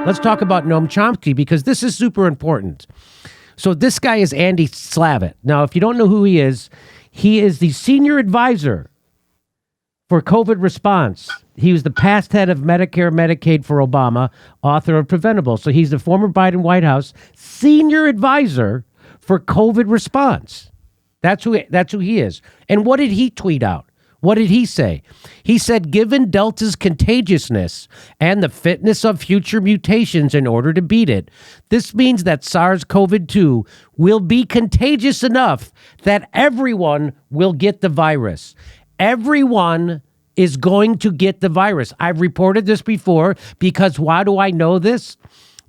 Let's talk about Noam Chomsky, because this is super important. So this guy is Andy Slavitt. Now, if you don't know who he is the senior advisor for COVID response. He was the past head of Medicare, Medicaid for Obama, author of Preventable. So he's the former Biden White House senior advisor for COVID response. That's who he is. And what did he tweet out? What did he say? He said, given Delta's contagiousness and the fitness of future mutations in order to beat it, this means that SARS-CoV-2 will be contagious enough that everyone will get the virus. Everyone is going to get the virus. I've reported this before, because why do I know this?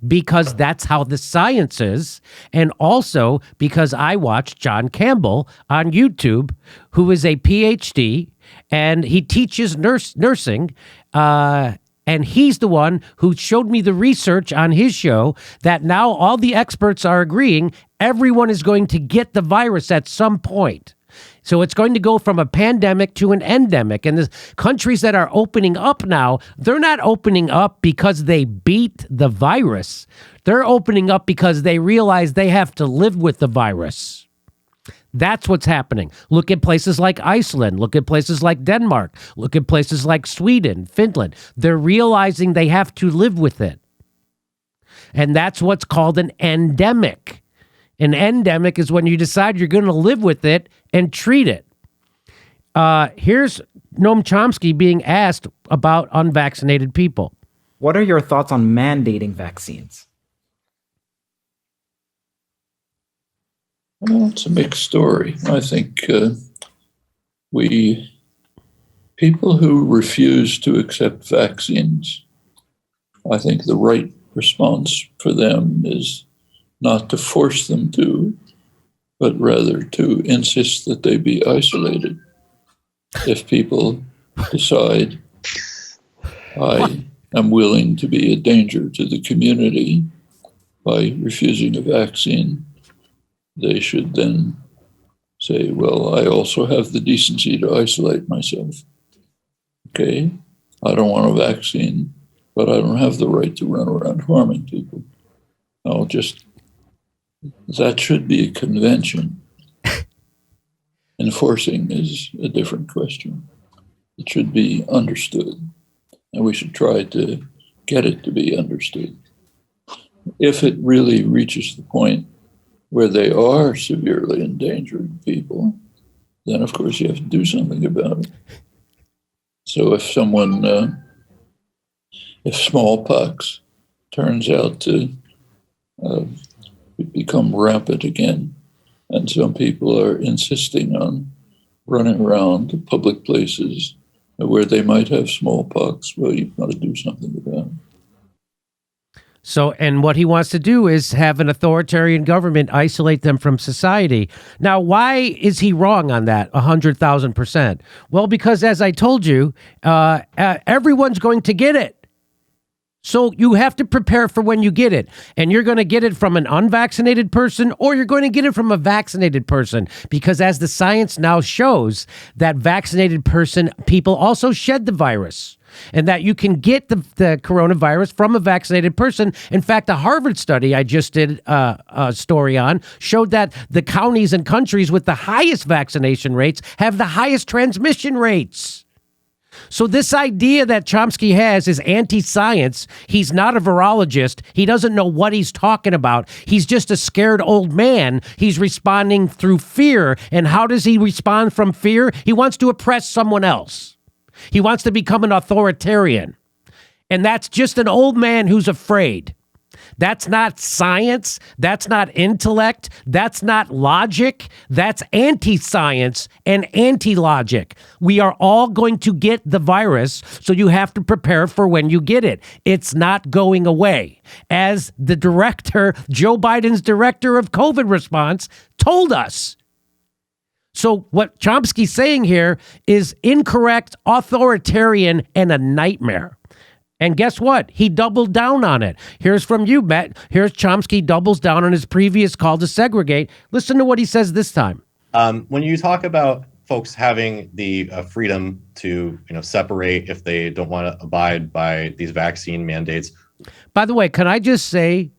Because that's how the science is, and also because I watched John Campbell on YouTube, who is a PhD, and he teaches nursing, and he's the one who showed me the research on his show that now all the experts are agreeing everyone is going to get the virus at some point. So it's going to go from a pandemic to an endemic. And the countries that are opening up now, they're not opening up because they beat the virus. They're opening up because they realize they have to live with the virus. That's what's happening. Look at places like Iceland. Look at places like Denmark. Look at places like Sweden, Finland. They're realizing they have to live with it. And that's what's called an endemic. An endemic is when you decide you're going to live with it and treat it. Here's Noam Chomsky being asked about unvaccinated people. What are your thoughts on mandating vaccines? Well, it's a mixed story. I think people who refuse to accept vaccines, I think the right response for them is not to force them to, but rather to insist that they be isolated. If people decide, I am willing to be a danger to the community by refusing a vaccine, they should then say, well, I also have the decency to isolate myself. Okay, I don't want a vaccine, but I don't have the right to run around harming people. That should be a convention. Enforcing is a different question. It should be understood, and we should try to get it to be understood. If it really reaches the point where they are severely endangering people, then of course you have to do something about it. So if smallpox turns out to become rampant again, and some people are insisting on running around to public places where they might have smallpox, well, you've got to do something about it. So, and what he wants to do is have an authoritarian government isolate them from society. Now, why is he wrong on that 100,000%? Well, because as I told you, everyone's going to get it. So you have to prepare for when you get it. And you're going to get it from an unvaccinated person, or you're going to get it from a vaccinated person. Because as the science now shows, that vaccinated people also shed the virus. And that you can get the coronavirus from a vaccinated person. In fact, a Harvard study I just did a story on showed that the counties and countries with the highest vaccination rates have the highest transmission rates. So this idea that Chomsky has is anti-science. He's not a virologist. He doesn't know what he's talking about. He's just a scared old man. He's responding through fear. And how does he respond from fear? He wants to oppress someone else. He wants to become an authoritarian. And that's just an old man who's afraid. That's not science. That's not intellect. That's not logic. That's anti-science and anti-logic. We are all going to get the virus, so you have to prepare for when you get it. It's not going away. As the director, Joe Biden's director of COVID response, told us. So what Chomsky's saying here is incorrect, authoritarian, and a nightmare. And guess what? He doubled down on it. Here's from you, Matt. Here's Chomsky doubles down on his previous call to segregate. Listen to what he says this time. When you talk about folks having the freedom to separate if they don't want to abide by these vaccine mandates, By the way, can I just say,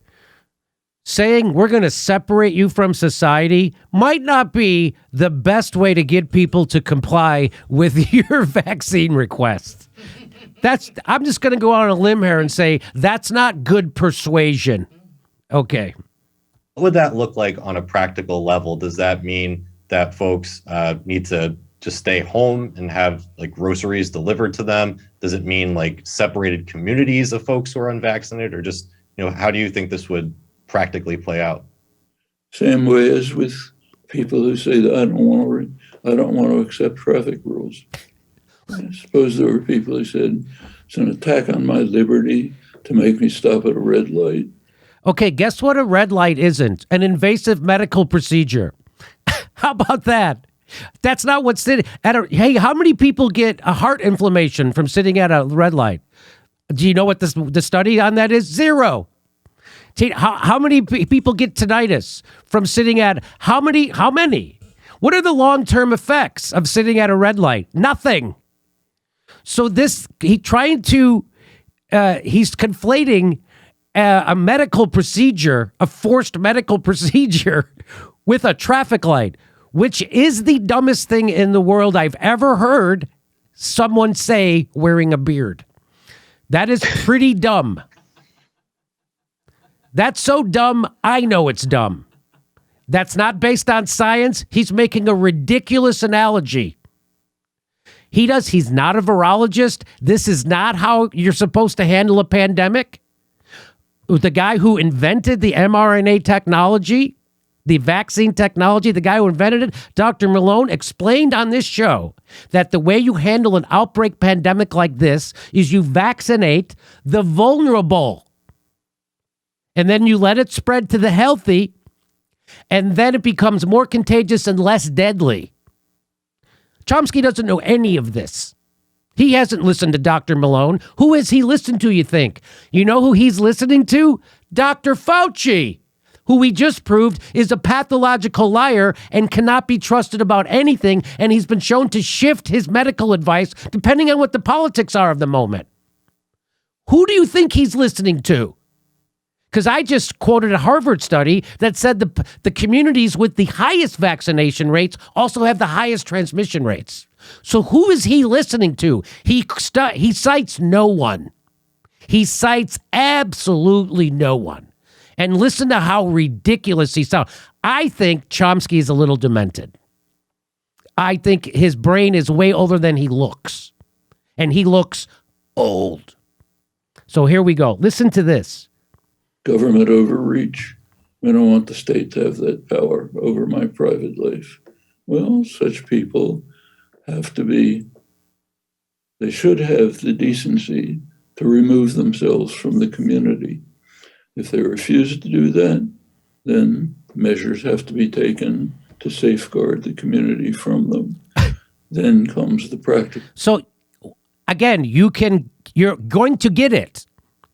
saying we're going to separate you from society might not be the best way to get people to comply with your vaccine request. I'm just going to go out on a limb here and say that's not good persuasion. Okay. What would that look like on a practical level? Does that mean that folks need to just stay home and have like groceries delivered to them? Does it mean like separated communities of folks who are unvaccinated, or just, how do you think this would practically play out? Same way as with people who say that I don't want to accept traffic rules. I suppose there were people who said it's an attack on my liberty to make me stop at a red light. Okay, guess what a red light isn't? An invasive medical procedure. How about that? That's not what's sitting at a... Hey, how many people get a heart inflammation from sitting at a red light? Do you know what the study on that is? 0. How many people get tinnitus from sitting at... How many? What are the long-term effects of sitting at a red light? Nothing. So he's conflating a medical procedure, a forced medical procedure with a traffic light, which is the dumbest thing in the world I've ever heard someone say wearing a beard. That is pretty dumb. That's so dumb, I know it's dumb. That's not based on science. He's making a ridiculous analogy. He's not a virologist. This is not how you're supposed to handle a pandemic. The guy who invented the mRNA technology, the vaccine technology, the guy who invented it, Dr. Malone, explained on this show that the way you handle an outbreak pandemic like this is you vaccinate the vulnerable. And then you let it spread to the healthy, and then it becomes more contagious and less deadly. Chomsky doesn't know any of this. He hasn't listened to Dr. Malone. Who has he listened to, you think? You know who he's listening to? Dr. Fauci, who we just proved is a pathological liar and cannot be trusted about anything, and he's been shown to shift his medical advice depending on what the politics are of the moment. Who do you think he's listening to? Because I just quoted a Harvard study that said the communities with the highest vaccination rates also have the highest transmission rates. So who is he listening to? He cites no one. He cites absolutely no one. And listen to how ridiculous he sounds. I think Chomsky is a little demented. I think his brain is way older than he looks. And he looks old. So here we go. Listen to this. Government overreach. I don't want the state to have that power over my private life. Well, such people they should have the decency to remove themselves from the community. If they refuse to do that, then measures have to be taken to safeguard the community from them. Then comes the practical. So again, you're going to get it.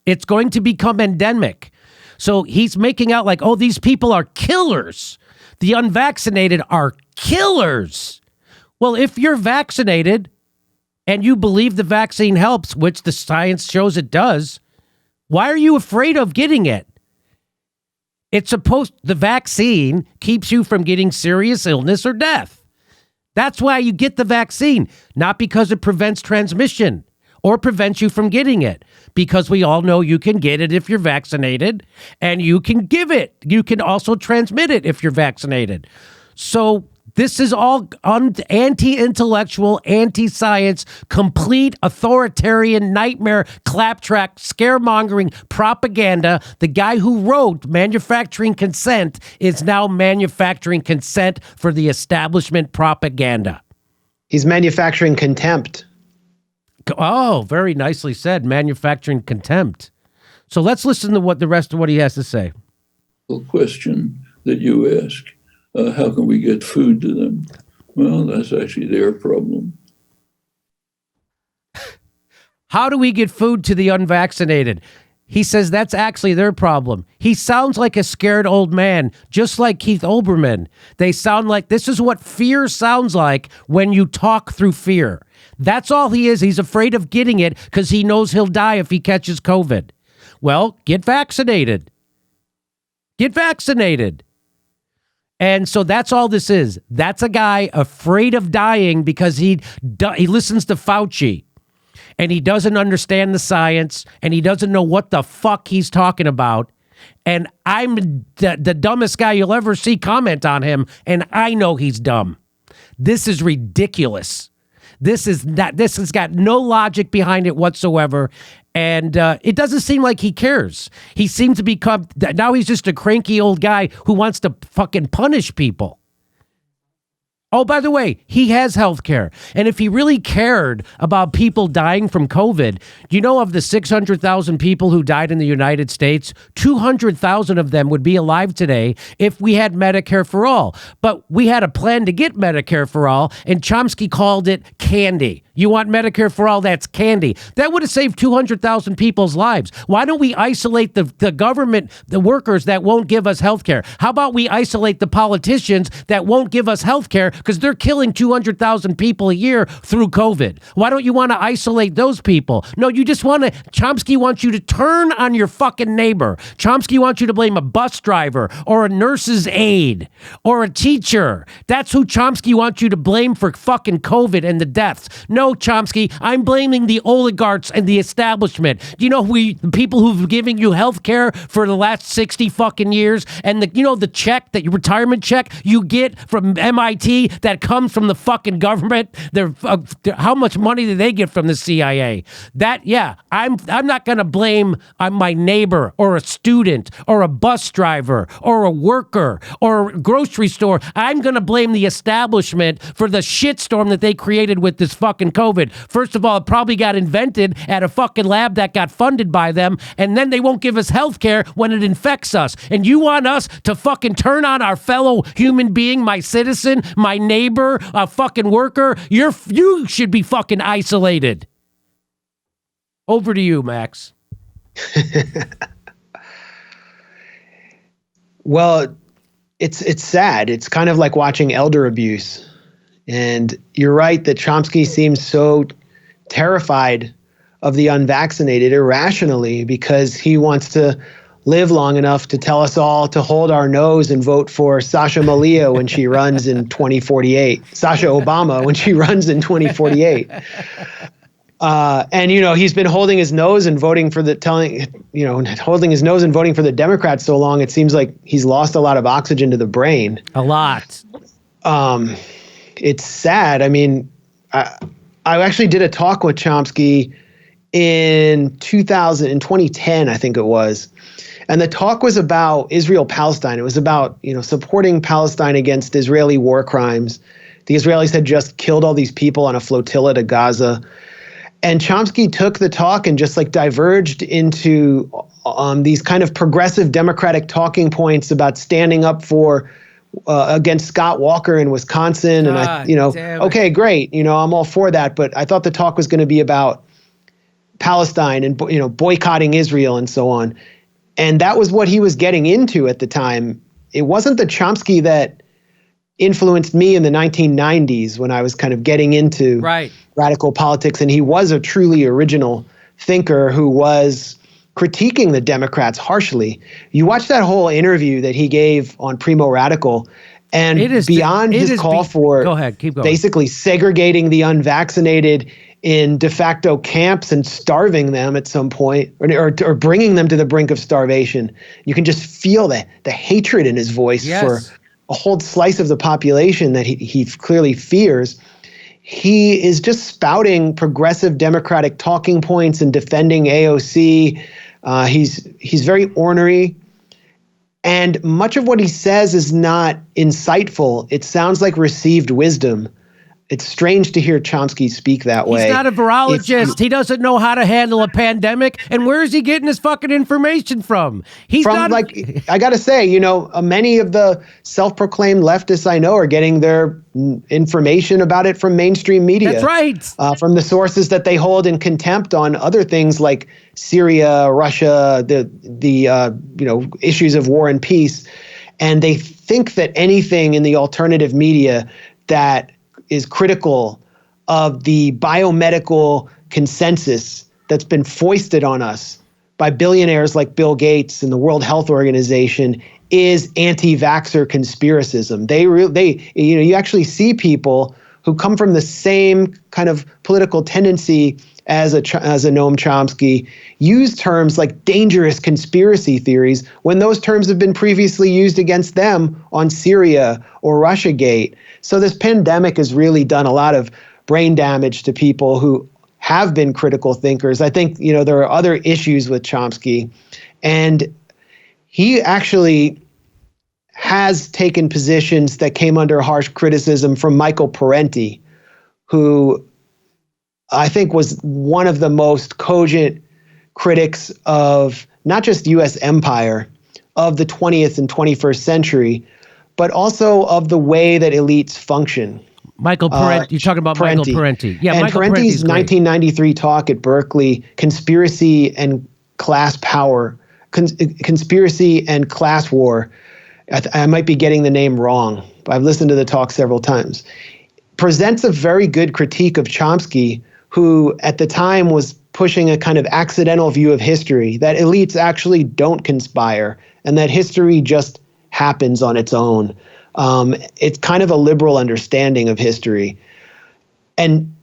It's going to become endemic. So he's making out like, oh, these people are killers. The unvaccinated are killers. Well, if you're vaccinated and you believe the vaccine helps, which the science shows it does, why are you afraid of getting it? The vaccine keeps you from getting serious illness or death. That's why you get the vaccine, not because it prevents transmission or prevents you from getting it, because we all know you can get it if you're vaccinated, and you can give it. You can also transmit it if you're vaccinated. So this is all anti-intellectual, anti-science, complete authoritarian nightmare, claptrap, scaremongering propaganda. The guy who wrote Manufacturing Consent is now manufacturing consent for the establishment propaganda. He's manufacturing contempt. Oh, very nicely said. Manufacturing contempt. So let's listen to the rest of what he has to say. The question that you ask, how can we get food to them? Well, that's actually their problem. How do we get food to the unvaccinated? He says that's actually their problem. He sounds like a scared old man, just like Keith Olbermann. They sound like this is what fear sounds like when you talk through fear. That's all he is. He's afraid of getting it because he knows he'll die if he catches COVID. Well, get vaccinated. Get vaccinated. And so that's all this is. That's a guy afraid of dying because he listens to Fauci and he doesn't understand the science and he doesn't know what the fuck he's talking about. And I'm the dumbest guy you'll ever see comment on him, and I know he's dumb. This is ridiculous. This has got no logic behind it whatsoever. And it doesn't seem like he cares. He seems to become, now he's just a cranky old guy who wants to fucking punish people. Oh, by the way, he has health care. And if he really cared about people dying from COVID, you know, of the 600,000 people who died in the United States, 200,000 of them would be alive today if we had Medicare for all. But we had a plan to get Medicare for all, and Chomsky called it candy. You want Medicare for all? That's candy. That would have saved 200,000 people's lives. Why don't we isolate the government, the workers that won't give us health care? How about we isolate the politicians that won't give us health care because they're killing 200,000 people a year through COVID? Why don't you want to isolate those people? No, you just want to, Chomsky wants you to turn on your fucking neighbor. Chomsky wants you to blame a bus driver or a nurse's aide or a teacher. That's who Chomsky wants you to blame for fucking COVID and the deaths. No, Chomsky, I'm blaming the oligarchs and the establishment. Do you know the people who've given you health care for the last 60 fucking years? And the check, that your retirement check you get from MIT that comes from the fucking government? How much money do they get from the CIA? I'm not going to blame my neighbor or a student or a bus driver or a worker or a grocery store. I'm going to blame the establishment for the shitstorm that they created with this fucking COVID. First of all, it probably got invented at a fucking lab that got funded by them, and then they won't give us health care when it infects us. And you want us to fucking turn on our fellow human being, my citizen, my neighbor, a fucking worker? You should be fucking isolated. Over to you, Max. Well, it's sad. It's kind of like watching elder abuse. And you're right that Chomsky seems so terrified of the unvaccinated irrationally because he wants to live long enough to tell us all to hold our nose and vote for Sasha Malia when she runs in 2048. Sasha Obama when she runs in 2048. And he's been holding his nose and voting for holding his nose and voting for the Democrats so long, it seems like he's lost a lot of oxygen to the brain. A lot. It's sad. I mean, I actually did a talk with Chomsky in 2010, I think it was. And the talk was about Israel-Palestine. It was about, supporting Palestine against Israeli war crimes. The Israelis had just killed all these people on a flotilla to Gaza. And Chomsky took the talk and just diverged into these kind of progressive democratic talking points about standing up for against Scott Walker in Wisconsin. And okay, great. I'm all for that. But I thought the talk was going to be about Palestine and, boycotting Israel and so on. And that was what he was getting into at the time. It wasn't the Chomsky that influenced me in the 1990s when I was kind of getting into radical politics. And he was a truly original thinker who was critiquing the Democrats harshly. You watch that whole interview that he gave on Primo Radical, and beyond his call for go ahead, keep going. Basically segregating the unvaccinated in de facto camps and starving them at some point, or bringing them to the brink of starvation. You can just feel the hatred in his voice for a whole slice of the population that he clearly fears. He is just spouting progressive democratic talking points and defending AOC. He's very ornery, and much of what he says is not insightful. It sounds like received wisdom. It's strange to hear Chomsky speak that way. He's not a virologist. He doesn't know how to handle a pandemic. And where is he getting his fucking information from? I got to say, many of the self-proclaimed leftists I know are getting their information about it from mainstream media. That's right. From the sources that they hold in contempt on other things like Syria, Russia, the issues of war and peace. And they think that anything in the alternative media that is critical of the biomedical consensus that's been foisted on us by billionaires like Bill Gates and the World Health Organization is anti-vaxxer conspiracism. You actually see people who come from the same kind of political tendency as a Noam Chomsky use terms like dangerous conspiracy theories when those terms have been previously used against them on Syria or Russiagate. So this pandemic has really done a lot of brain damage to people who have been critical thinkers. I think, there are other issues with Chomsky, and he actually has taken positions that came under harsh criticism from Michael Parenti, who I think was one of the most cogent critics of not just U.S. empire, of the 20th and 21st century, but also of the way that elites function. Michael Parenti, you're talking about Parenti. Michael Parenti. Yeah, and Michael Parenti's Parenti's great. 1993 talk at Berkeley, Conspiracy and Class Power, Conspiracy and Class War. I might be getting the name wrong, but I've listened to the talk several times. Presents a very good critique of Chomsky, who at the time was pushing a kind of accidental view of history, that elites actually don't conspire and that history just happens on its own. It's kind of a liberal understanding of history. And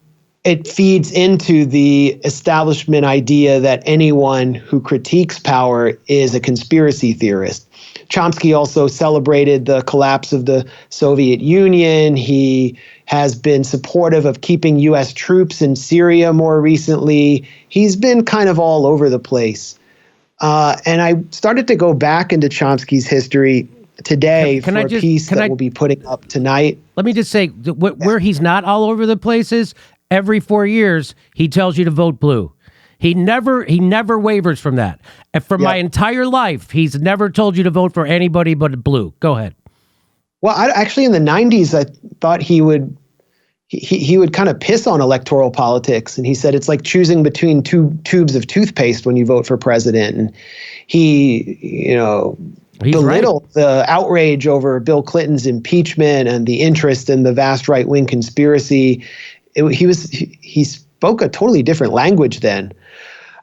it feeds into the establishment idea that anyone who critiques power is a conspiracy theorist. Chomsky also celebrated the collapse of the Soviet Union. He has been supportive of keeping U.S. troops in Syria more recently. He's been kind of all over the place. And I started to go back into Chomsky's history today for a piece that we'll be putting up tonight. Let me just say, where he's not all over the place is every 4 years, he tells you to vote blue. He never wavers from that. And for my entire life, he's never told you to vote for anybody but blue. Go ahead. Well, actually, in the 90s, I thought he would kind of piss on electoral politics. And he said it's like choosing between two tubes of toothpaste when you vote for president. And he, belittled the outrage over Bill Clinton's impeachment and the interest in the vast right-wing conspiracy. He spoke a totally different language then.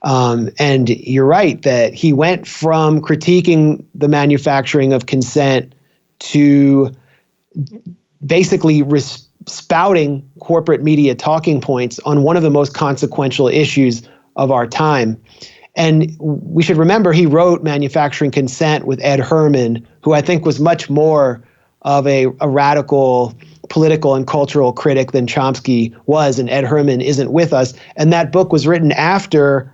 And you're right that he went from critiquing the manufacturing of consent to basically spouting corporate media talking points on one of the most consequential issues of our time. And we should remember he wrote Manufacturing Consent with Ed Herman, who I think was much more of a radical political and cultural critic than Chomsky was, and Ed Herman isn't with us. And that book was written after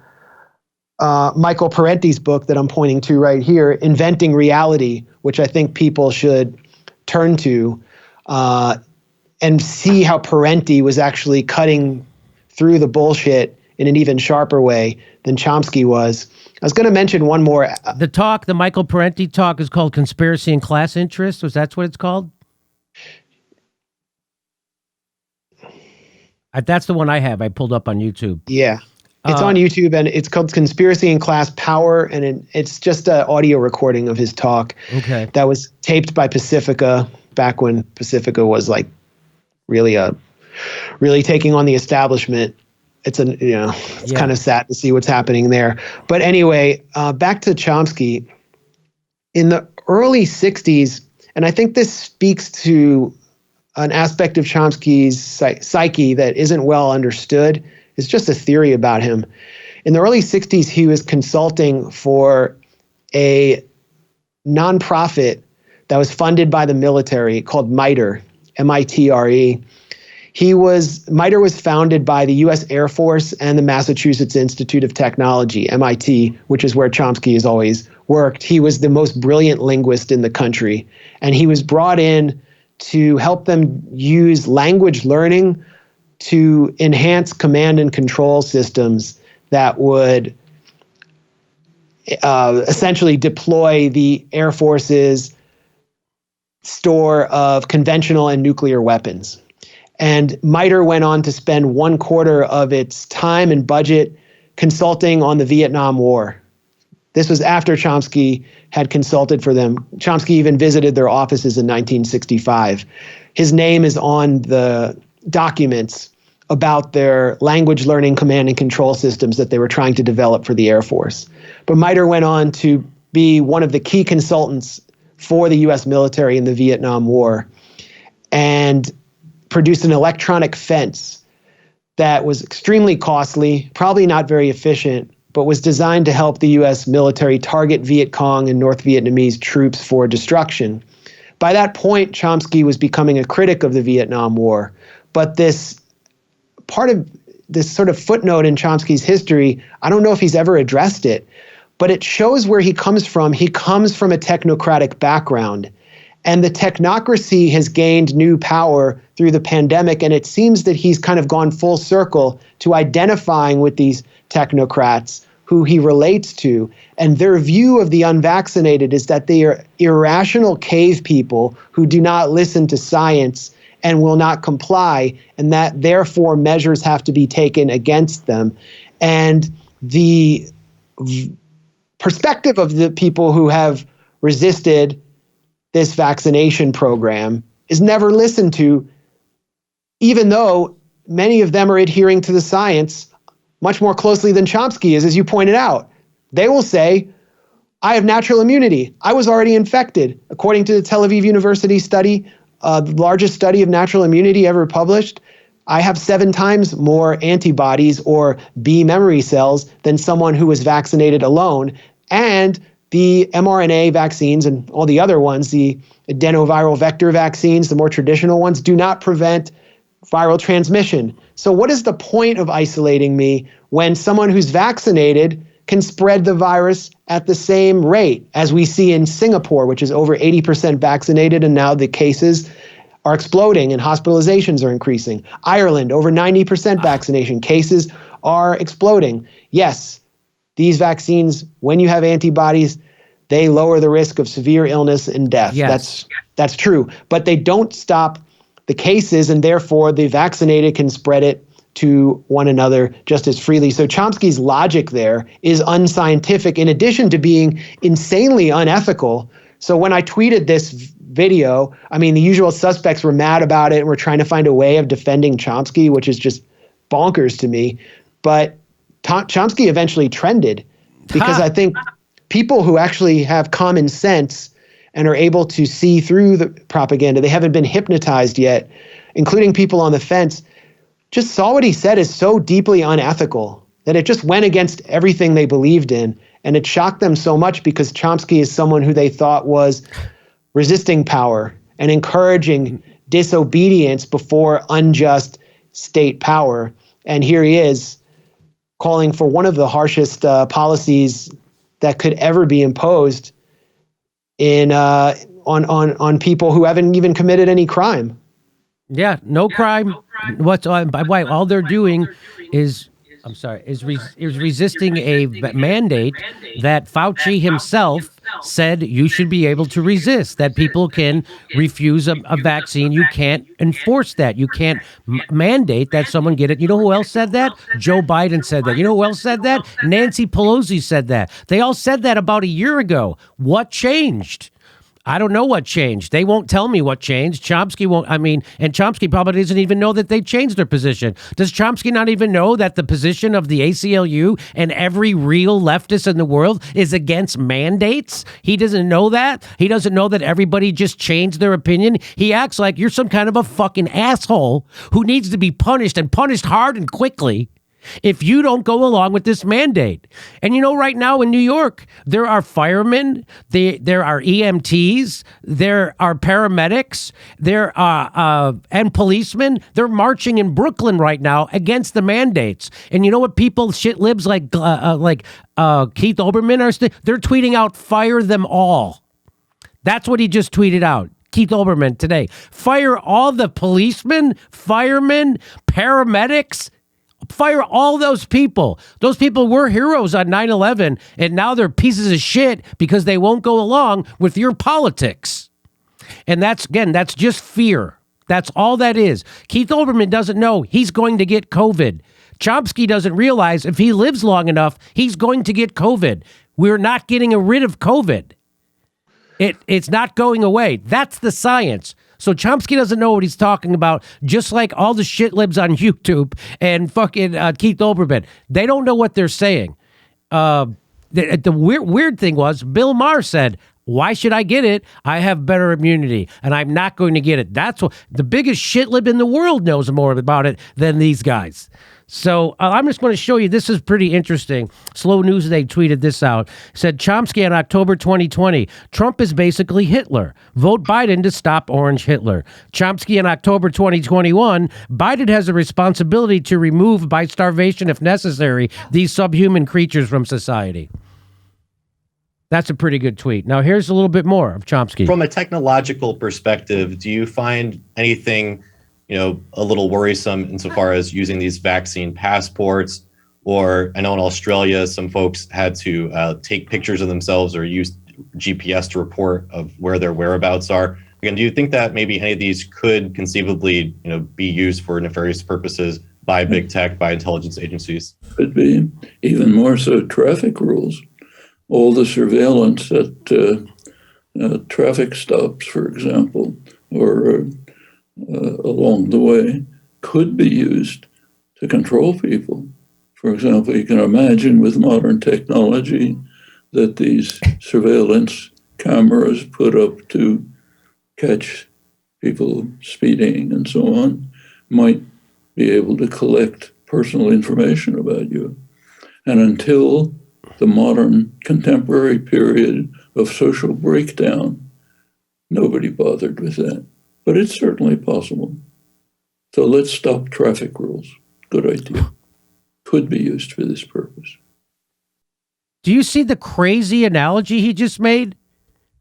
Michael Parenti's book that I'm pointing to right here, Inventing Reality, which I think people should turn to and see how Parenti was actually cutting through the bullshit in an even sharper way than Chomsky was. I was going to mention one more. The Michael Parenti talk is called Conspiracy and Class Interest. Was that what it's called? That's the one I have. I pulled up on YouTube. Yeah. It's on YouTube, and it's called Conspiracy and Class Power, and it's just an audio recording of his talk. Okay. That was taped by Pacifica back when Pacifica was like really taking on the establishment. It's kind of sad to see what's happening there. But anyway, back to Chomsky. In the early 60s, and I think this speaks to an aspect of Chomsky's psyche that isn't well understood. It's just a theory about him. In the early 60s, he was consulting for a nonprofit that was funded by the military called MITRE, M-I-T-R-E. MITRE was founded by the U.S. Air Force and the Massachusetts Institute of Technology, MIT, which is where Chomsky has always worked. He was the most brilliant linguist in the country, and he was brought in to help them use language learning to enhance command and control systems that would essentially deploy the Air Force's store of conventional and nuclear weapons. And MITRE went on to spend 1/4 of its time and budget consulting on the Vietnam War. This was after Chomsky had consulted for them. Chomsky even visited their offices in 1965. His name is on the documents about their language learning command and control systems that they were trying to develop for the Air Force. But MITRE went on to be one of the key consultants for the US military in the Vietnam War and produced an electronic fence that was extremely costly, probably not very efficient, but was designed to help the US military target Viet Cong and North Vietnamese troops for destruction. By that point, Chomsky was becoming a critic of the Vietnam War, but this part of this sort of footnote in Chomsky's history, I don't know if he's ever addressed it, but it shows where he comes from. He comes from a technocratic background, and the technocracy has gained new power through the pandemic, and it seems that he's kind of gone full circle to identifying with these technocrats who he relates to, and their view of the unvaccinated is that they are irrational cave people who do not listen to science and will not comply, and that therefore measures have to be taken against them. And the perspective of the people who have resisted this vaccination program is never listened to, even though many of them are adhering to the science much more closely than Chomsky is, as you pointed out. They will say, I have natural immunity. I was already infected. According to the Tel Aviv University study, the largest study of natural immunity ever published, I have 7 times more antibodies or B memory cells than someone who was vaccinated alone. And the mRNA vaccines and all the other ones, the adenoviral vector vaccines, the more traditional ones, do not prevent viral transmission. So what is the point of isolating me when someone who's vaccinated can spread the virus at the same rate as we see in Singapore, which is over 80% vaccinated, and now the cases are exploding and hospitalizations are increasing. Ireland, over 90% vaccination, cases are exploding. Yes, these vaccines, when you have antibodies, they lower the risk of severe illness and death. Yes. That's true. But they don't stop the cases, and therefore the vaccinated can spread it to one another just as freely. So Chomsky's logic there is unscientific, in addition to being insanely unethical. So when I tweeted this video, I mean, the usual suspects were mad about it and were trying to find a way of defending Chomsky, which is just bonkers to me. But Chomsky eventually trended because I think people who actually have common sense and are able to see through the propaganda, they haven't been hypnotized yet, including people on the fence, just saw what he said is so deeply unethical that it just went against everything they believed in. And it shocked them so much because Chomsky is someone who they thought was resisting power and encouraging disobedience before unjust state power. And here he is calling for one of the harshest policies that could ever be imposed in on people who haven't even committed any crime. Yeah, no crime. What's all they're doing is resisting a mandate that Fauci himself said you should be able to resist, that people can refuse a vaccine. You can't enforce that. You can't mandate that someone get it. You know who else said that? Joe Biden said that. You know who else said that? Nancy Pelosi said that. They all said that about a year ago. What changed? I don't know what changed. They won't tell me what changed. Chomsky won't, and Chomsky probably doesn't even know that they changed their position. Does Chomsky not even know that the position of the ACLU and every real leftist in the world is against mandates? He doesn't know that. He doesn't know that everybody just changed their opinion. He acts like you're some kind of a fucking asshole who needs to be punished and punished hard and quickly if you don't go along with this mandate. And you know, right now in New York, there are firemen, there are EMTs, there are paramedics, there are and policemen. They're marching in Brooklyn right now against the mandates. And you know what people, shit libs like Keith Olbermann are? They're tweeting out, fire them all. That's what he just tweeted out. Keith Olbermann today. Fire all the policemen, firemen, paramedics. Fire all those people. Those people were heroes on 9/11, and now they're pieces of shit because they won't go along with your politics. And that's just fear. That's all that is. Keith Olbermann doesn't know he's going to get COVID. Chomsky doesn't realize if he lives long enough, he's going to get COVID. We're not getting rid of COVID. It's not going away. That's the science. So Chomsky doesn't know what he's talking about, just like all the shit libs on YouTube and fucking Keith Olbermann. They don't know what they're saying. The weird thing was Bill Maher said, why should I get it? I have better immunity, and I'm not going to get it. That's what the biggest shit lib in the world knows more about it than these guys. So I'm just going to show you. This is pretty interesting. Slow News Today tweeted this out. Said Chomsky on October 2020, Trump is basically Hitler. Vote Biden to stop Orange Hitler. Chomsky in October 2021, Biden has a responsibility to remove by starvation if necessary these subhuman creatures from society. That's a pretty good tweet. Now here's a little bit more of Chomsky. From a technological perspective, do you find anything a little worrisome insofar as using these vaccine passports? Or I know in Australia, some folks had to take pictures of themselves or use GPS to report of where their whereabouts are. Again, do you think that maybe any of these could conceivably, be used for nefarious purposes by big tech, by intelligence agencies? Could be. Even more so, traffic rules. All the surveillance at traffic stops, for example, or along the way, could be used to control people. For example, you can imagine with modern technology that these surveillance cameras put up to catch people speeding and so on might be able to collect personal information about you. And until the modern contemporary period of social breakdown, nobody bothered with that. But it's certainly possible. So let's stop traffic rules. Good idea. Could be used for this purpose. Do you see the crazy analogy he just made?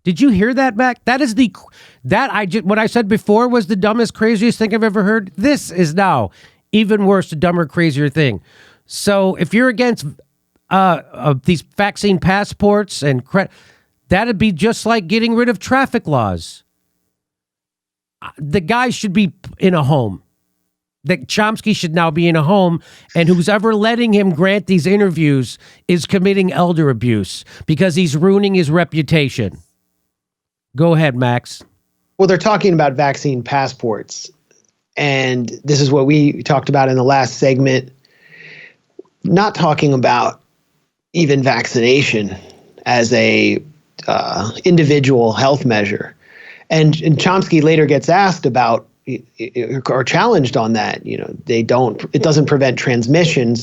Did you hear that, Mac? That is what I said before was the dumbest, craziest thing I've ever heard. This is now even worse, a dumber, crazier thing. So if you're against these vaccine passports and that'd be just like getting rid of traffic laws. The guy should be in a home. That Chomsky should now be in a home, and who's ever letting him grant these interviews is committing elder abuse because he's ruining his reputation. Go ahead, Max. Well, they're talking about vaccine passports, and this is what we talked about in the last segment, not talking about even vaccination as a individual health measure. And Chomsky later gets asked about or challenged on that. It doesn't prevent transmission.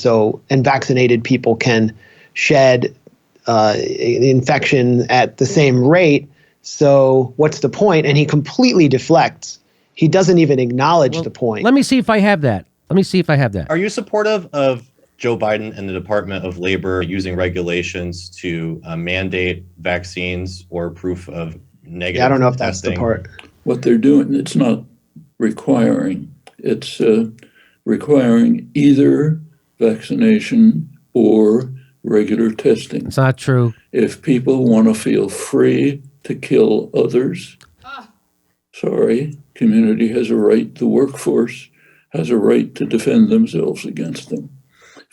And vaccinated people can shed infection at the same rate. So what's the point? And he completely deflects. He doesn't even acknowledge the point. Let me see if I have that. Are you supportive of Joe Biden and the Department of Labor using regulations to mandate vaccines or proof of negative testing? I don't know if that's the part. What they're doing, it's not requiring. It's requiring either vaccination or regular testing. It's not true. If people want to feel free to kill others, sorry, community has a right, the workforce has a right to defend themselves against them.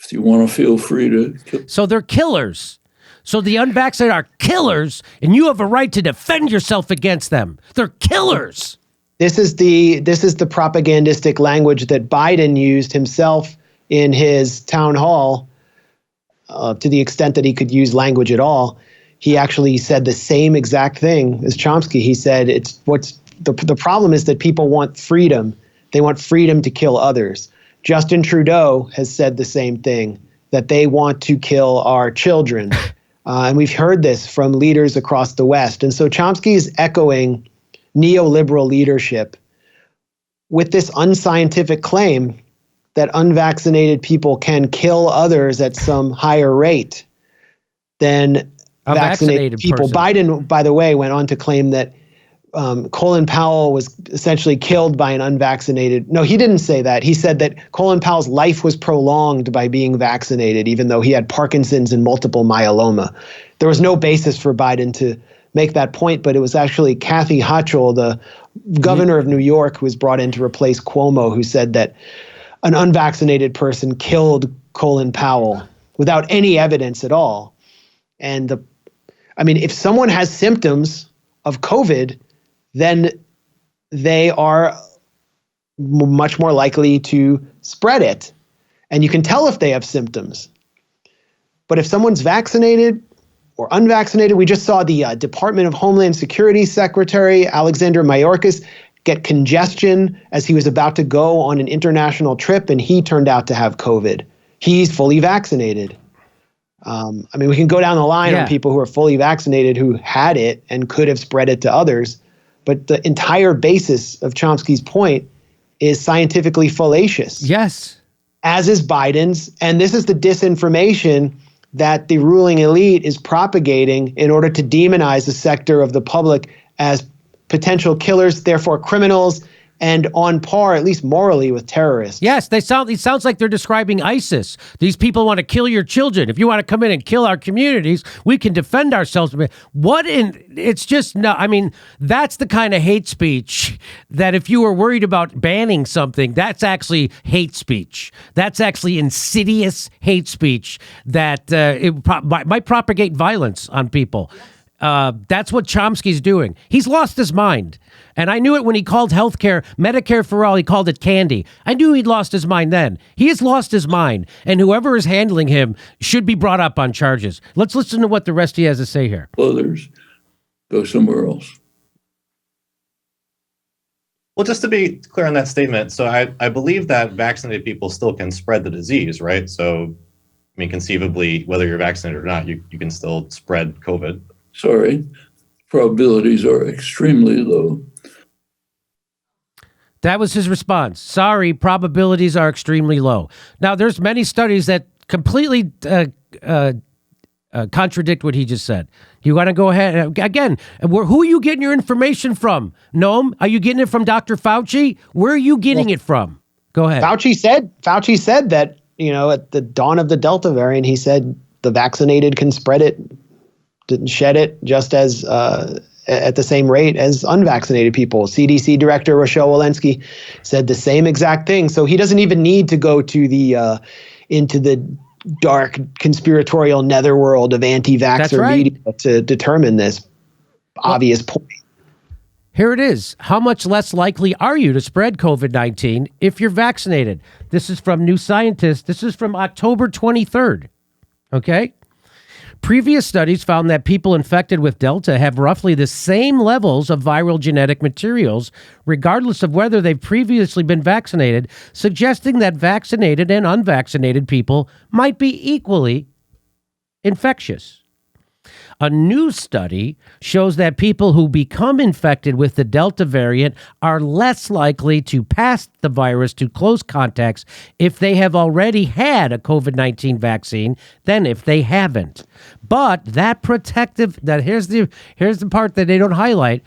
If you want to feel free to kill. So they're killers. So the unvaccinated are killers, and you have a right to defend yourself against them. They're killers. This is the propagandistic language that Biden used himself in his town hall, to the extent that he could use language at all. He actually said the same exact thing as Chomsky. He said the problem is that people want freedom. They want freedom to kill others. Justin Trudeau has said the same thing, that they want to kill our children. And we've heard this from leaders across the West. And so Chomsky is echoing neoliberal leadership with this unscientific claim that unvaccinated people can kill others at some higher rate than vaccinated people. Person. Biden, by the way, went on to claim that Colin Powell was essentially killed by an unvaccinated. No, he didn't say that. He said that Colin Powell's life was prolonged by being vaccinated, even though he had Parkinson's and multiple myeloma. There was no basis for Biden to make that point, but it was actually Kathy Hochul, the governor of New York, who was brought in to replace Cuomo, who said that an unvaccinated person killed Colin Powell without any evidence at all. And if someone has symptoms of COVID, then they are much more likely to spread it. And you can tell if they have symptoms. But if someone's vaccinated or unvaccinated, we just saw the Department of Homeland Security Secretary Alexander Mayorkas get congestion as he was about to go on an international trip, and he turned out to have COVID. He's fully vaccinated. We can go down the line on people who are fully vaccinated who had it and could have spread it to others. But the entire basis of Chomsky's point is scientifically fallacious. Yes. As is Biden's. And this is the disinformation that the ruling elite is propagating in order to demonize a sector of the public as potential killers, therefore criminals, and on par, at least morally, with terrorists. Yes, it sounds like they're describing ISIS. These people want to kill your children. If you want to come in and kill our communities, we can defend ourselves. It's just, no, that's the kind of hate speech that if you were worried about banning something, that's actually hate speech. That's actually insidious hate speech that might propagate violence on people. That's what Chomsky's doing. He's lost his mind. And I knew it when he called healthcare, Medicare for all, he called it candy. I knew he'd lost his mind then. He has lost his mind. And whoever is handling him should be brought up on charges. Let's listen to what the rest he has to say here. Others go somewhere else. Well, just to be clear on that statement, so I believe that vaccinated people still can spread the disease, right? So, conceivably, whether you're vaccinated or not, you can still spread COVID. Sorry, probabilities are extremely low. That was his response. Sorry, probabilities are extremely low. Now, there's many studies that completely contradict what he just said. You want to go ahead again? Who are you getting your information from? Noam, are you getting it from Dr. Fauci? Where are you getting it from? Go ahead. Fauci said that at the dawn of the Delta variant, he said the vaccinated can spread it, didn't shed it, just as at the same rate as unvaccinated people. CDC Director Rochelle Walensky said the same exact thing. So he doesn't even need to go to the into the dark conspiratorial netherworld of anti-vaxxer media to determine this obvious point. Here it is. How much less likely are you to spread COVID-19 if you're vaccinated? This is from New Scientist. This is from October 23rd. Okay? Previous studies found that people infected with Delta have roughly the same levels of viral genetic materials, regardless of whether they've previously been vaccinated, suggesting that vaccinated and unvaccinated people might be equally infectious. A new study shows that people who become infected with the Delta variant are less likely to pass the virus to close contacts if they have already had a COVID-19 vaccine than if they haven't. But here's the part that they don't highlight,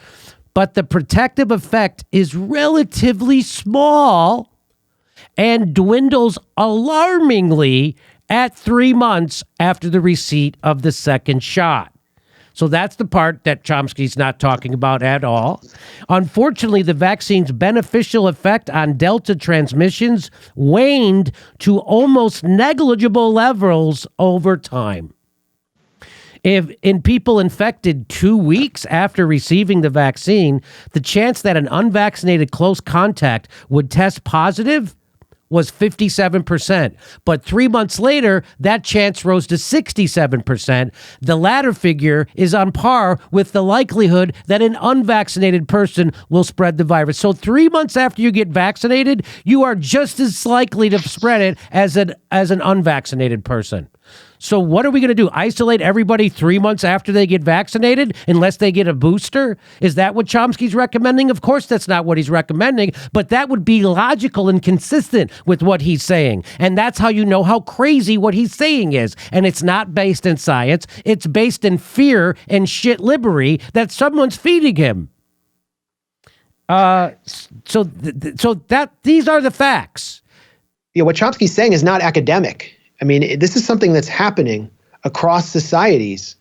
but the protective effect is relatively small and dwindles alarmingly at 3 months after the receipt of the second shot. So that's the part that Chomsky's not talking about at all. Unfortunately, the vaccine's beneficial effect on Delta transmissions waned to almost negligible levels over time. If in people infected 2 weeks after receiving the vaccine, the chance that an unvaccinated close contact would test positive was 57%. But 3 months later, that chance rose to 67%. The latter figure is on par with the likelihood that an unvaccinated person will spread the virus. So 3 months after you get vaccinated, you are just as likely to spread it as an unvaccinated person. So what are we going to do? Isolate everybody 3 months after they get vaccinated unless they get a booster? Is that what Chomsky's recommending? Of course, that's not what he's recommending, but that would be logical and consistent with what he's saying. And that's how you know how crazy what he's saying is. And it's not based in science. It's based in fear and shit-libbery that someone's feeding him. So these are the facts. Yeah, what Chomsky's saying is not academic. I mean, this is something that's happening across societies.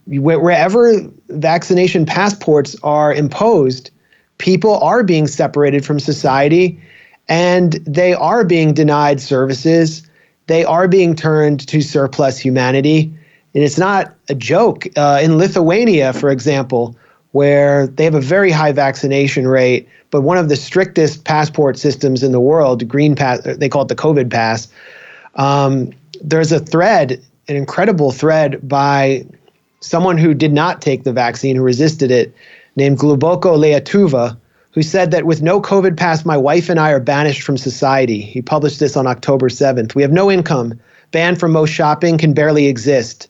Wherever vaccination passports are imposed, people are being separated from society and they are being denied services. They are being turned to surplus humanity. And it's not a joke. In Lithuania, for example, where they have a very high vaccination rate, but one of the strictest passport systems in the world, Green Pass, they call it the COVID Pass. There's a thread, an incredible thread by someone who did not take the vaccine, who resisted it, named Gluboko Leatuva, who said that with no COVID pass, my wife and I are banished from society. He published this on October 7th. We have no income, banned from most shopping, can barely exist.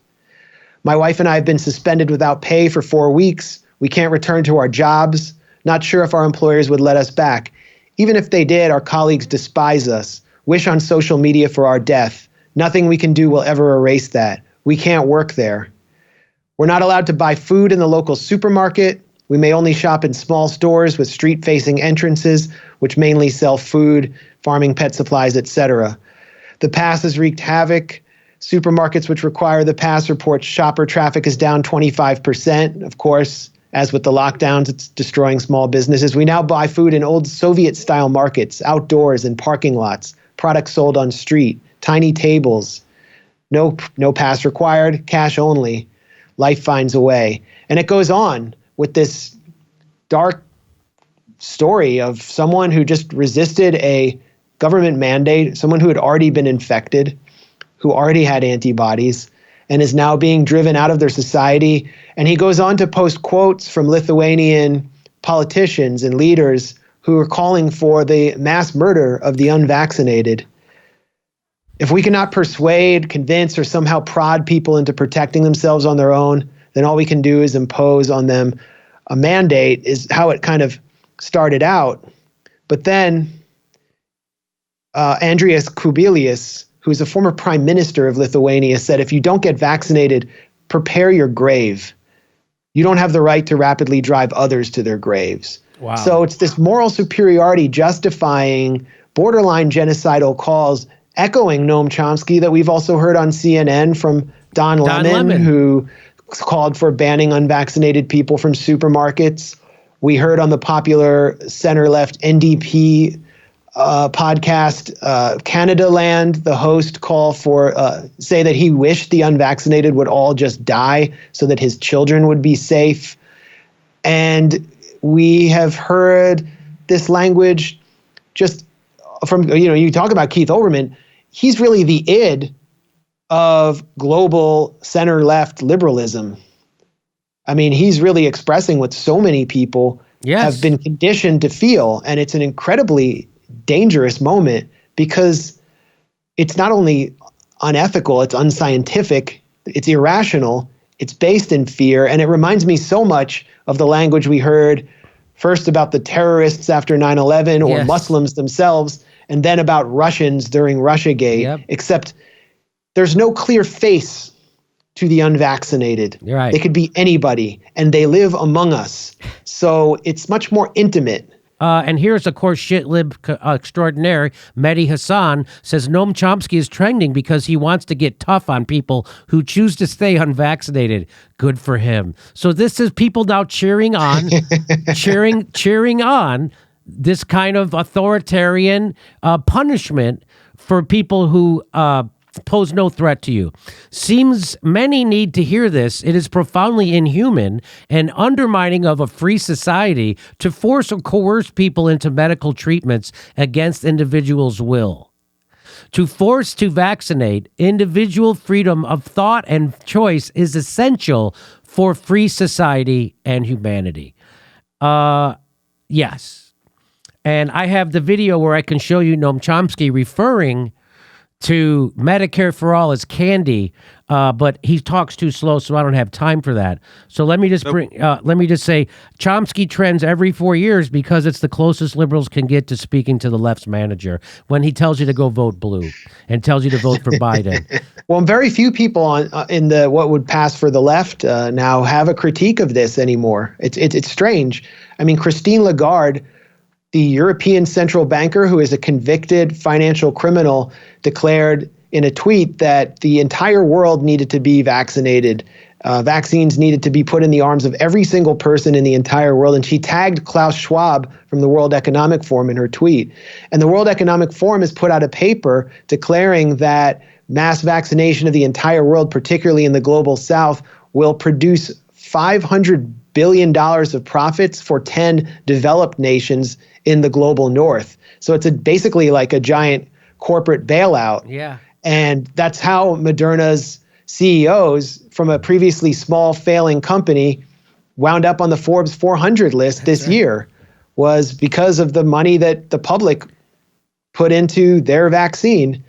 My wife and I have been suspended without pay for 4 weeks. We can't return to our jobs. Not sure if our employers would let us back. Even if they did, our colleagues despise us, wish on social media for our death. Nothing we can do will ever erase that. We can't work there. We're not allowed to buy food in the local supermarket. We may only shop in small stores with street-facing entrances, which mainly sell food, farming pet supplies, etc. The pass has wreaked havoc. Supermarkets which require the pass report shopper traffic is down 25%. Of course, as with the lockdowns, it's destroying small businesses. We now buy food in old Soviet-style markets, outdoors and parking lots, products sold on street, tiny tables. No pass required, cash only. Life finds a way. And it goes on with this dark story of someone who just resisted a government mandate, someone who had already been infected, who already had antibodies, and is now being driven out of their society. And he goes on to post quotes from Lithuanian politicians and leaders who are calling for the mass murder of the unvaccinated. If we cannot persuade, convince, or somehow prod people into protecting themselves on their own, then all we can do is impose on them a mandate, is how it kind of started out. But then Andrius Kubilius, who's a former prime minister of Lithuania, said, if you don't get vaccinated, prepare your grave. You don't have the right to rapidly drive others to their graves. Wow. So it's this moral superiority justifying borderline genocidal calls, echoing Noam Chomsky, that we've also heard on CNN from Don Lemon, who called for banning unvaccinated people from supermarkets. We heard on the popular center-left NDP podcast, Canada Land, the host say that he wished the unvaccinated would all just die so that his children would be safe. And we have heard this language just from, you talk about Keith Olbermann, he's really the id of global center-left liberalism. I mean, he's really expressing what so many people have been conditioned to feel. And it's an incredibly dangerous moment because it's not only unethical, it's unscientific, it's irrational, it's based in fear. And it reminds me so much of the language we heard first about the terrorists after 9/11 or Muslims themselves, and then about Russians during Russiagate, except there's no clear face to the unvaccinated. You're right. They could be anybody, and they live among us. So it's much more intimate. And here's, of course, shitlib extraordinaire, Mehdi Hassan, says Noam Chomsky is trending because he wants to get tough on people who choose to stay unvaccinated. Good for him. So this is people now cheering on, cheering on this kind of authoritarian punishment for people who pose no threat to you. Seems many need to hear this. It is profoundly inhuman and undermining of a free society to force or coerce people into medical treatments against individuals' will. To force to vaccinate, individual freedom of thought and choice is essential for free society and humanity. Yes. And I have the video where I can show you Noam Chomsky referring to Medicare for all as candy, but he talks too slow, so I don't have time for that. So let me just say, Chomsky trends every 4 years because it's the closest liberals can get to speaking to the left's manager when he tells you to go vote blue and tells you to vote for Biden. Well, very few people in the what would pass for the left now have a critique of this anymore. It's strange. I mean, Christine Lagarde, the European central banker who is a convicted financial criminal, declared in a tweet that the entire world needed to be vaccinated. Vaccines needed to be put in the arms of every single person in the entire world. And she tagged Klaus Schwab from the World Economic Forum in her tweet. And the World Economic Forum has put out a paper declaring that mass vaccination of the entire world, particularly in the global south, will produce $500 billion of profits for 10 developed nations in the global north. So it's basically like a giant corporate bailout. Yeah. And that's how Moderna's CEOs from a previously small failing company wound up on the Forbes 400 list this year, was because of the money that the public put into their vaccine.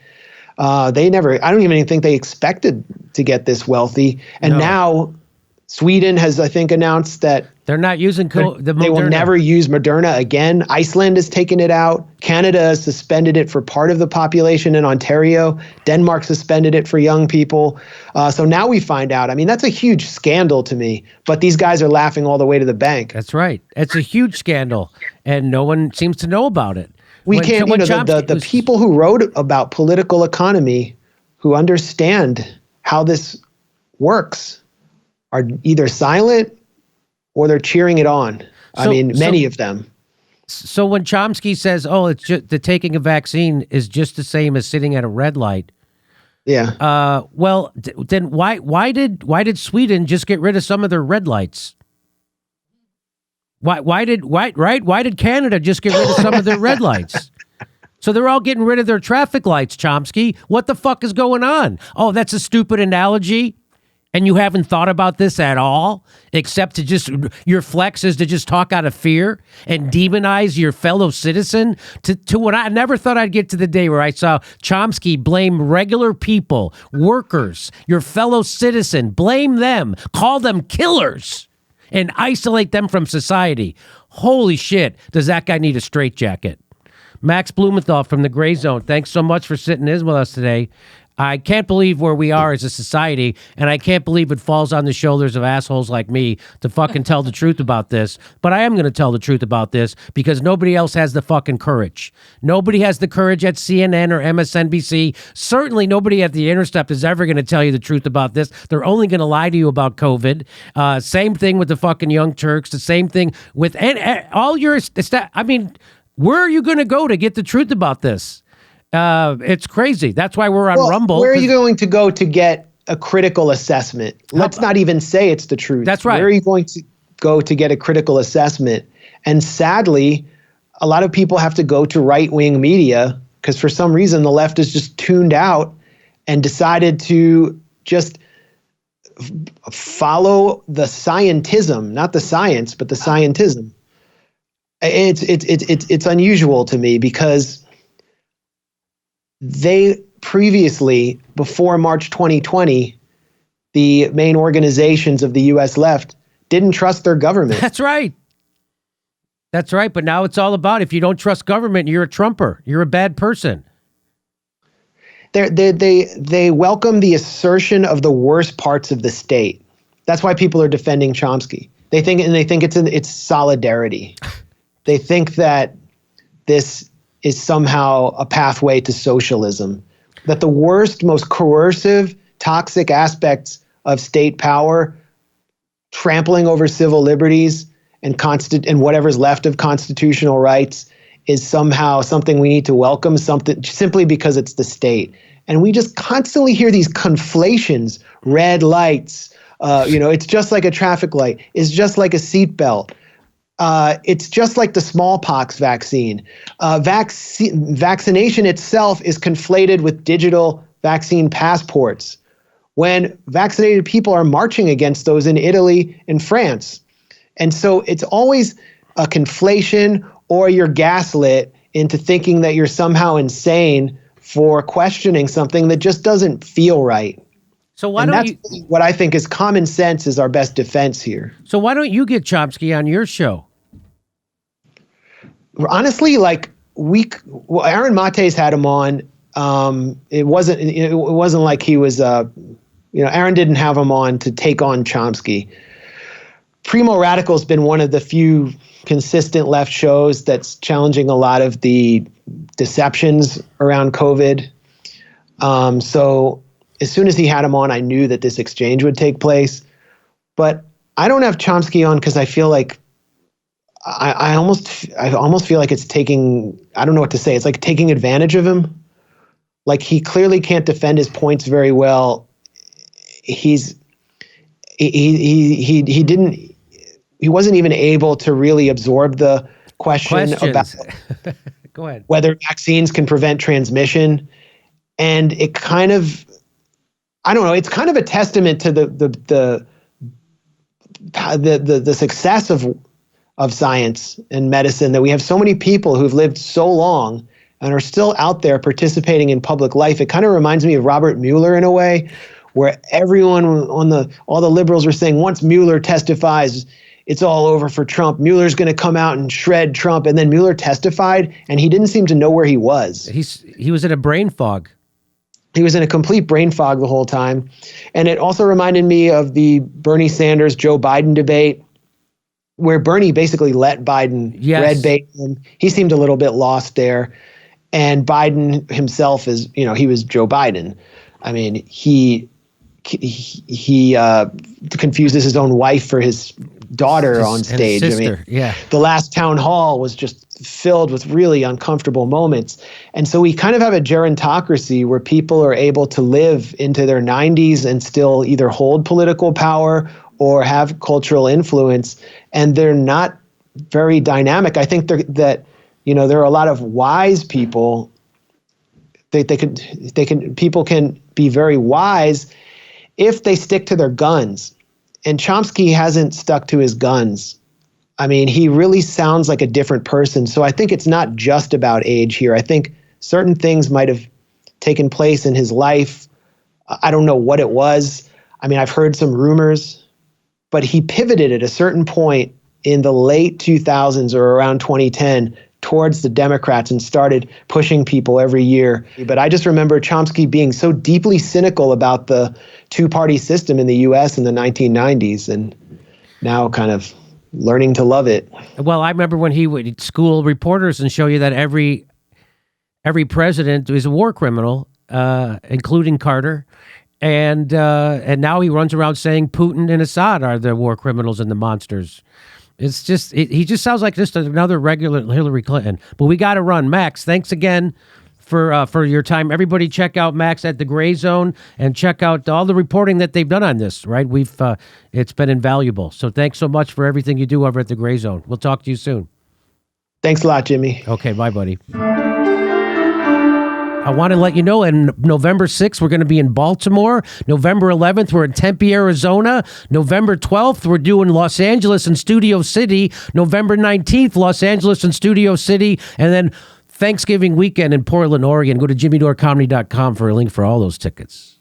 I don't even think they expected to get this wealthy. And now Sweden has, I think, announced that they're not using they will never use Moderna again. Iceland has taken it out. Canada has suspended it for part of the population in Ontario. Denmark suspended it for young people. So now we find out. I mean, that's a huge scandal to me, but these guys are laughing all the way to the bank. That's right. It's a huge scandal, and no one seems to know about it. The people who wrote about political economy, who understand how this works, are either silent or they're cheering it on. Many of them. So when Chomsky says, it's just the taking a vaccine is just the same as sitting at a red light. Yeah. Then why did Sweden just get rid of some of their red lights? Why did Canada just get rid of some of their red lights? So they're all getting rid of their traffic lights, Chomsky. What the fuck is going on? Oh, that's a stupid analogy. And you haven't thought about this at all, except to just, your flex is to just talk out of fear and demonize your fellow citizen to what I never thought I'd get to the day where I saw Chomsky blame regular people, workers, your fellow citizen, blame them, call them killers, and isolate them from society. Holy shit, does that guy need a straitjacket? Max Blumenthal from the Gray Zone, thanks so much for sitting in with us today. I can't believe where we are as a society, and I can't believe it falls on the shoulders of assholes like me to fucking tell the truth about this. But I am going to tell the truth about this because nobody else has the fucking courage. Nobody has the courage at CNN or MSNBC. Certainly nobody at the Intercept is ever going to tell you the truth about this. They're only going to lie to you about COVID. Same thing with the fucking Young Turks. The same thing with all your... where are you going to go to get the truth about this? It's crazy. That's why we're on Rumble. Where are you going to go to get a critical assessment? Let's not even say it's the truth. That's right. Where are you going to go to get a critical assessment? And sadly, a lot of people have to go to right-wing media because for some reason the left is just tuned out and decided to just follow the scientism, not the science, but the scientism. It's unusual to me because they previously, before March 2020, the main organizations of the U.S. left didn't trust their government. That's right. That's right. But now it's all about if you don't trust government, you're a Trumper. You're a bad person. They welcome the assertion of the worst parts of the state. That's why people are defending Chomsky. They think it's solidarity. They think that this is somehow a pathway to socialism, that the worst, most coercive, toxic aspects of state power, trampling over civil liberties and whatever's left of constitutional rights, is somehow something we need to welcome, something simply because it's the state. And we just constantly hear these conflations, red lights, it's just like a traffic light, it's just like a seatbelt. It's just like the smallpox vaccine. Vaccination itself is conflated with digital vaccine passports when vaccinated people are marching against those in Italy and France. And so it's always a conflation, or you're gaslit into thinking that you're somehow insane for questioning something that just doesn't feel right. So what I think is common sense is our best defense here. So why don't you get Chomsky on your show? Honestly, Aaron Mate's had him on. It wasn't like he was. Aaron didn't have him on to take on Chomsky. Primo Radical's been one of the few consistent left shows that's challenging a lot of the deceptions around COVID. So as soon as he had him on, I knew that this exchange would take place. But I don't have Chomsky on because I feel like I almost feel like it's taking, I don't know what to say. It's like taking advantage of him. Like he clearly can't defend his points very well. He didn't he wasn't even able to really absorb the question about Go ahead. whether vaccines can prevent transmission. And it kind of, I don't know, it's kind of a testament to the success of science and medicine that we have so many people who've lived so long and are still out there participating in public life. It kind of reminds me of Robert Mueller in a way, where everyone all the liberals were saying, once Mueller testifies, it's all over for Trump. Mueller's going to come out and shred Trump. And then Mueller testified, and he didn't seem to know where he was. He was in a brain fog. He was in a complete brain fog the whole time. And it also reminded me of the Bernie Sanders-Joe Biden debate, where Bernie basically let Biden red bait him. He seemed a little bit lost there. And Biden himself he was Joe Biden. I mean, he confuses his own wife for his daughter on stage. Sister, I mean, the last town hall was just filled with really uncomfortable moments. And so we kind of have a gerontocracy where people are able to live into their 90s and still either hold political power or have cultural influence, and they're not very dynamic. I think there are a lot of wise people. People can be very wise if they stick to their guns. And Chomsky hasn't stuck to his guns. I mean, he really sounds like a different person. So I think it's not just about age here. I think certain things might have taken place in his life. I don't know what it was. I mean, I've heard some rumors, but he pivoted at a certain point in the late 2000s or around 2010 towards the Democrats and started pushing people every year. But I just remember Chomsky being so deeply cynical about the two-party system in the U.S. in the 1990s, and now kind of learning to love it. Well, I remember when he would school reporters and show you that every president is a war criminal, including Carter. And now he runs around saying Putin and Assad are the war criminals and the monsters. It's just, he just sounds like just another regular Hillary Clinton. But we got to run. Max, thanks again for your time. Everybody check out Max at the Gray Zone and check out all the reporting that they've done on this, right? It's been invaluable. So thanks so much for everything you do over at the Gray Zone. We'll talk to you soon. Thanks a lot, Jimmy. Okay, bye, buddy. I want to let you know, on November 6th, we're going to be in Baltimore. November 11th, we're in Tempe, Arizona. November 12th, we're doing Los Angeles and Studio City. November 19th, Los Angeles and Studio City. And then Thanksgiving weekend in Portland, Oregon. Go to jimmydorecomedy.com for a link for all those tickets.